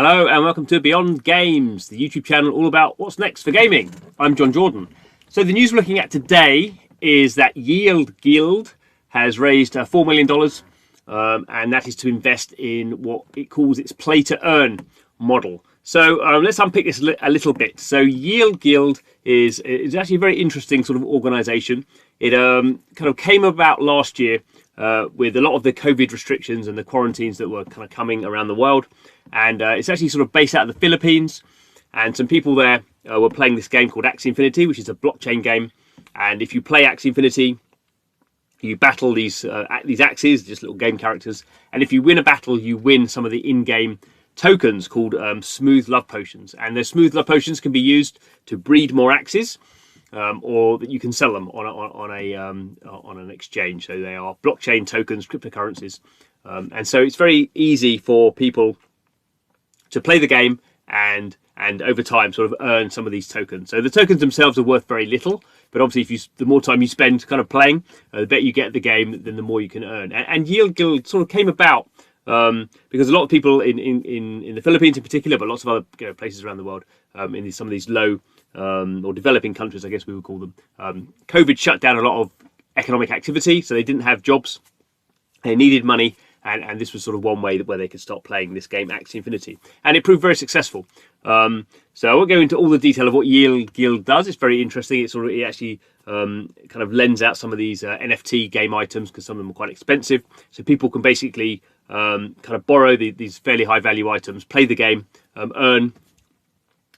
Hello and welcome to Beyond Games, the YouTube channel all about what's next for gaming. I'm John Jordan. So the news we're looking at today is that Yield Guild has raised $4 million, and that is to invest in what it calls its play to earn model. So let's unpick this a little bit. So Yield Guild is actually a very interesting sort of organization. It kind of came about last year with a lot of the COVID restrictions and the quarantines that were kind of coming around the world. And it's actually sort of based out of the Philippines. And some people there were playing this game called Axie Infinity, which is a blockchain game. And if you play Axie Infinity, you battle these axes, just little game characters. And if you win a battle, you win some of the in-game tokens called smooth love potions. And those smooth love potions can be used to breed more axes, or that you can sell them on an exchange. So they are blockchain tokens, cryptocurrencies. And so it's very easy for people to play the game and over time sort of earn some of these tokens. So the tokens themselves are worth very little, but obviously the more time you spend kind of playing, the better you get at the game, then the more you can earn. And Yield Guild sort of came about because a lot of people in the Philippines in particular, but lots of other places around the world, in some of these low or developing countries, I guess we would call them, COVID shut down a lot of economic activity, so they didn't have jobs, they needed money. And this was sort of one way where they could start playing this game, Axie Infinity. And it proved very successful. So I won't go into all the detail of what Yield Guild does. It's very interesting. It actually kind of lends out some of these NFT game items because some of them are quite expensive. So people can basically kind of borrow these fairly high value items, play the game, earn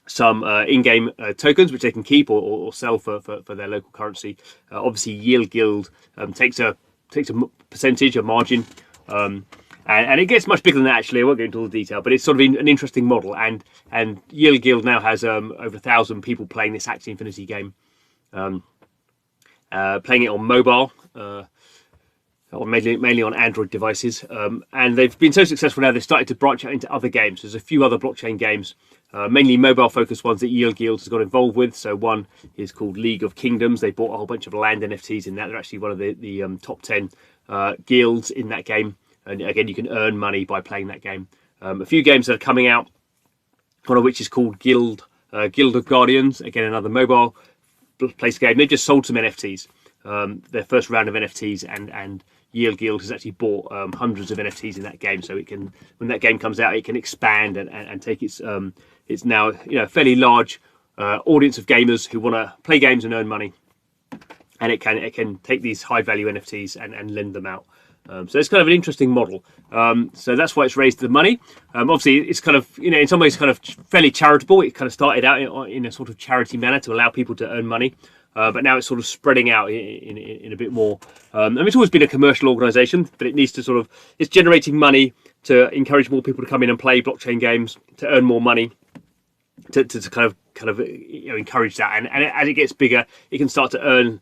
some in-game tokens which they can keep or sell for their local currency. Obviously, Yield Guild takes a percentage, a margin. And it gets much bigger than that, actually. I won't go into all the detail, but it's sort of an interesting model. And Yield Guild now has over 1,000 people playing this Axie Infinity game, playing it on mobile, or mainly on Android devices. And they've been so successful now, they've started to branch out into other games. There's a few other blockchain games, mainly mobile-focused ones that Yield Guild has got involved with. So one is called League of Kingdoms. They bought a whole bunch of land NFTs in that. They're actually one of the top 10 guilds in that game. And again, you can earn money by playing that game. A few games that are coming out, one of which is called Guild of Guardians. Again, another mobile-based game. They've just sold some NFTs, their first round of NFTs, and Yield Guild has actually bought hundreds of NFTs in that game. So it can, when that game comes out, it can expand and take its now fairly large audience of gamers who want to play games and earn money. And it can take these high value NFTs and lend them out. So it's kind of an interesting model. So that's why it's raised the money. Obviously, it's kind of, in some ways, kind of fairly charitable. It kind of started out in a sort of charity manner to allow people to earn money. But now it's sort of spreading out in a bit more. It's always been a commercial organization, but it needs to it's generating money to encourage more people to come in and play blockchain games, to earn more money, to kind of encourage that. And as it gets bigger, it can start to earn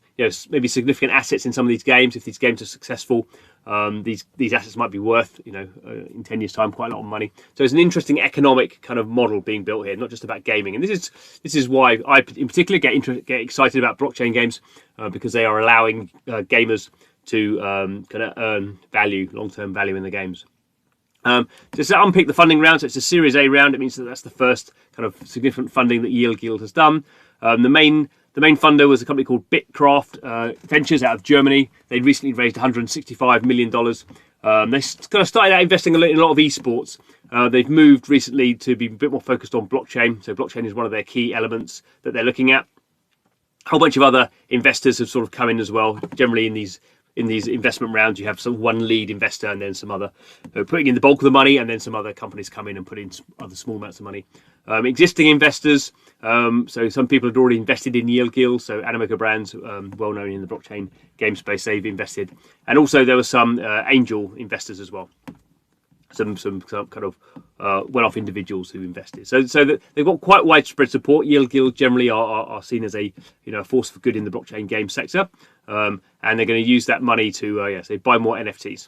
maybe significant assets in some of these games. If these games are successful, these assets might be worth in 10 years time quite a lot of money. So it's an interesting economic kind of model being built here, not just about gaming. And this is why I in particular get excited about blockchain games, because they are allowing gamers to kind of earn value, long-term value in the games. Just to unpick the funding round, so it's a Series A round. It means that's the first kind of significant funding that Yield Guild has done. The main funder was a company called Bitkraft Ventures out of Germany. They recently raised $165 million. They kind of started out investing in a lot of esports. They've moved recently to be a bit more focused on blockchain. So blockchain is one of their key elements that they're looking at. A whole bunch of other investors have sort of come in as well. Generally in these investment rounds, you have one lead investor and then some other putting in the bulk of the money, and then some other companies come in and put in other small amounts of money. Existing investors, so some people had already invested in Yield Guild. So Animoca Brands, well known in the blockchain game space, they've invested, and also there were some angel investors as well. Some kind of well-off individuals who invested. So that they've got quite widespread support. Yield Guild generally are seen as a force for good in the blockchain game sector, and they're going to use that money to buy more NFTs.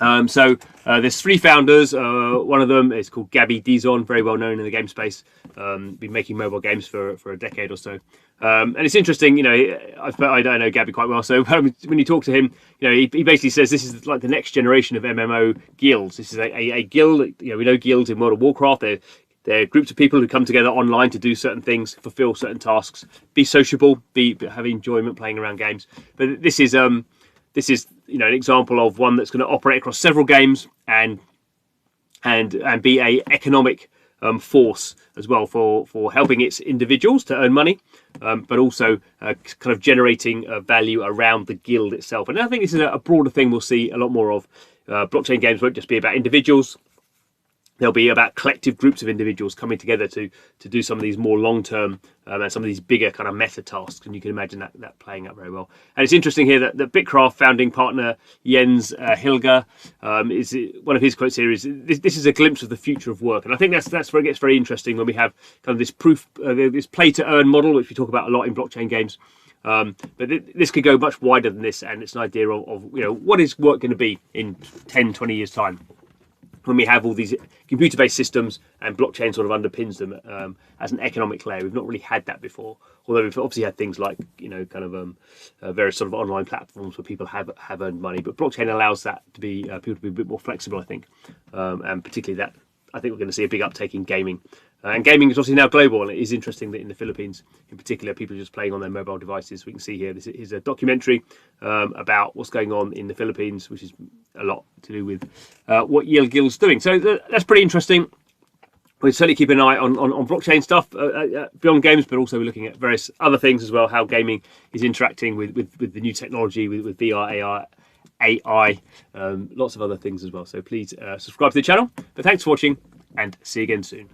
There's three founders. One of them is called Gabby Dizon, very well known in the game space. Been making mobile games for a decade or so. And it's interesting, I don't know Gabby quite well. So when you talk to him, he basically says this is like the next generation of MMO guilds. This is a guild. We know guilds in World of Warcraft. They're groups of people who come together online to do certain things, fulfill certain tasks, be sociable, have enjoyment playing around games. But this is an example of one that's going to operate across several games and be a economic force as well for helping its individuals to earn money, but also kind of generating value around the guild itself. And I think this is a broader thing we'll see a lot more of. Blockchain games won't just be about individuals. There'll be about collective groups of individuals coming together to do some of these more long-term and some of these bigger kind of meta tasks. And you can imagine that playing out very well. And it's interesting here that Bitcraft founding partner Jens Hilger is one of his quotes here is, this is a glimpse of the future of work. And I think that's where it gets very interesting when we have kind of this this play-to-earn model, which we talk about a lot in blockchain games. But this could go much wider than this. And it's an idea of what is work going to be in 10, 20 years' time, when we have all these computer-based systems and blockchain sort of underpins them as an economic layer. We've not really had that before, although we've obviously had things like various sort of online platforms where people have earned money. But blockchain allows that to be people to be a bit more flexible, I think, and particularly that I think we're going to see a big uptake in gaming. And gaming is obviously now global, and it is interesting that in the Philippines, in particular, people are just playing on their mobile devices. We can see here, this is a documentary about what's going on in the Philippines, which is a lot to do with what Yield Guild's doing. So that's pretty interesting. We'll certainly keep an eye on blockchain stuff beyond games, but also we're looking at various other things as well, how gaming is interacting with the new technology, with VR, AI, lots of other things as well. So please subscribe to the channel. But thanks for watching, and see you again soon.